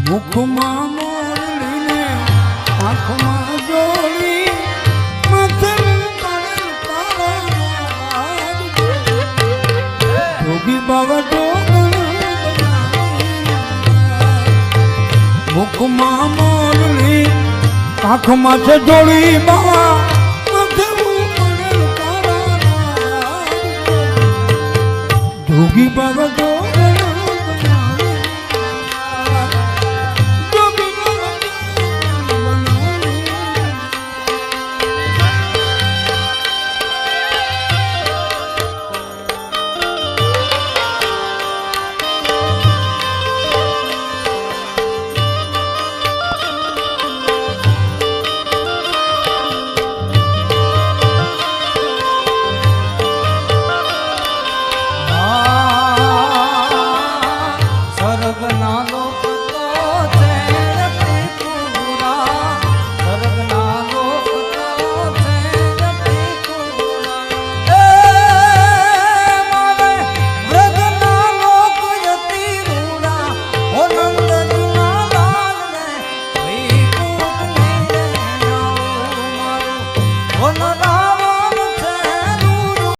મુખમાં મોરલીને આંખમાં જોડી માથે જોગી બાબા મુખમાં મોરલી આંખમાં છે જોડી બાબા જોગી બાબા